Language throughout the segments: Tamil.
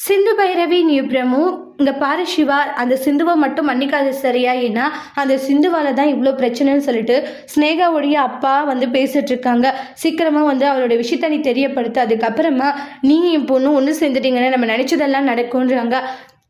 சிந்து பைரவி நியூப்ரமு இங்கே பாரு சிவா, அந்த சிந்துவை மட்டும் மன்னிக்காது சரியா? ஏன்னா அந்த சிந்துவால் தான் இவ்வளோ பிரச்சனைன்னு சொல்லிட்டு ஸ்னேகாவுடைய அப்பா பேசிட்டு இருக்காங்க. சீக்கிரமாக அவளோட விஷயத்த நீ தெரியப்படுத்து, அதுக்கப்புறமா நீ என் பொண்ணு ஒன்று சேர்ந்துட்டீங்கன்னா நம்ம நினச்சதெல்லாம் நடக்கும்ன்றாங்க.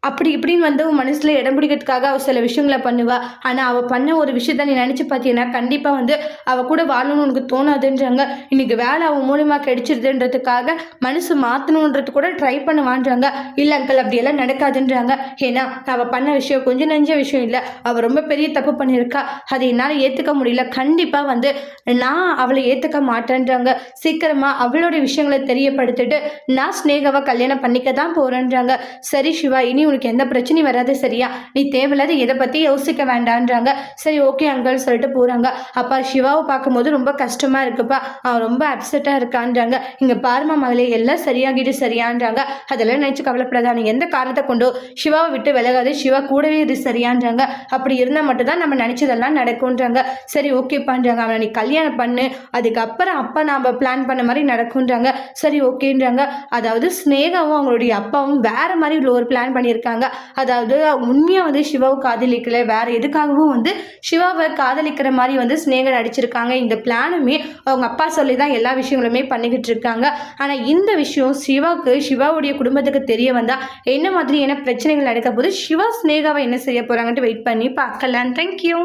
அப்படி இப்படின்னு உன் மனசில் இடம் பிடிக்கிறதுக்காக அவள் சில விஷயங்களை பண்ணுவா. ஆனால் அவள் பண்ண ஒரு விஷயத்த நீ நினச்சி பார்த்தீங்கன்னா கண்டிப்பாக அவள் கூட வாழணும்னு உனக்கு தோணாதுன்றாங்க. இன்றைக்கி வேலை அவன் மூலியமாக கிடைச்சிருதுன்றதுக்காக மனசு மாற்றணுன்றது கூட ட்ரை பண்ணுவான்றாங்க. இல்லை அங்கிள், அப்படியெல்லாம் நடக்காதுன்றாங்க. ஏன்னா அவள் பண்ண விஷயம் கொஞ்சம் நெஞ்ச விஷயம் இல்லை, அவள் ரொம்ப பெரிய தப்பு பண்ணியிருக்கா. அதை என்னால் ஏற்றுக்க முடியல. கண்டிப்பாக நான் அவளை ஏற்றுக்க மாட்டேன்றாங்க. சீக்கிரமாக அவளோட விஷயங்களை தெரியப்படுத்திட்டு நான் ஸ்னேகாவை கல்யாணம் பண்ணிக்க தான் போகிறேன்றாங்க. சரி சிவா, இனி உனக்கு எந்த பிரச்சனையும் வராது சரியா? நீ தேவையில்லாத எதை பற்றி யோசிக்க வேண்டான்றாங்க. சரி ஓகே அங்கிள் சொல்லிட்டு போகிறாங்க. அப்பா சிவாவை பார்க்கும்போது ரொம்ப கஷ்டமாக இருக்குப்பா, அவன் ரொம்ப அப்செட்டாக இருக்கான்றாங்க. இங்கே பாருமா மகளே, எல்லாம் சரியாகிட்டு சரியான்றாங்க. அதெல்லாம் நினச்சி கவலைப்படாதா, நீ எந்த காரணத்தை கொண்டு சிவாவை விட்டு விலகாது, சிவா கூடவே இது சரியான்றாங்க. அப்படி இருந்தால் மட்டும்தான் நம்ம நினச்சதெல்லாம் நடக்கும்ன்றாங்க. சரி ஓகேப்பான்றாங்க. அவனை நீ கல்யாணம் பண்ணு, அதுக்கப்புறம் அப்பா நாம் பிளான் பண்ண மாதிரி நடக்கும்ன்றாங்க. சரி ஓகேன்றாங்க. அதாவது ஸ்னேகாவும் அவங்களுடைய அப்பாவும் வேற மாதிரி ஒரு பிளான் பண்ணியிருக்காங்க. அதாவது உண்மையா சிவாவை காதலிக்கல, வேற எதுக்காகவும் சிவாவை காதலிக்கிற மாதிரி ஸ்னேகா நடிச்சிருக்காங்க. இந்த பிளானுமே அவங்க அப்பா சொல்லி தான் எல்லா விஷயங்களுமே பண்ணிக்கிட்டு இருக்காங்க. ஆனா இந்த விஷயம் சிவாவுடைய குடும்பத்துக்கு தெரிய வந்தா என்ன மாதிரியான பிரச்சனைகள் நடக்க போது, சிவா ஸ்னேகாவை என்ன செய்ய போறாங்கன்ட்டு வெயிட் பண்ணி பார்க்கலாம். தேங்க்யூ.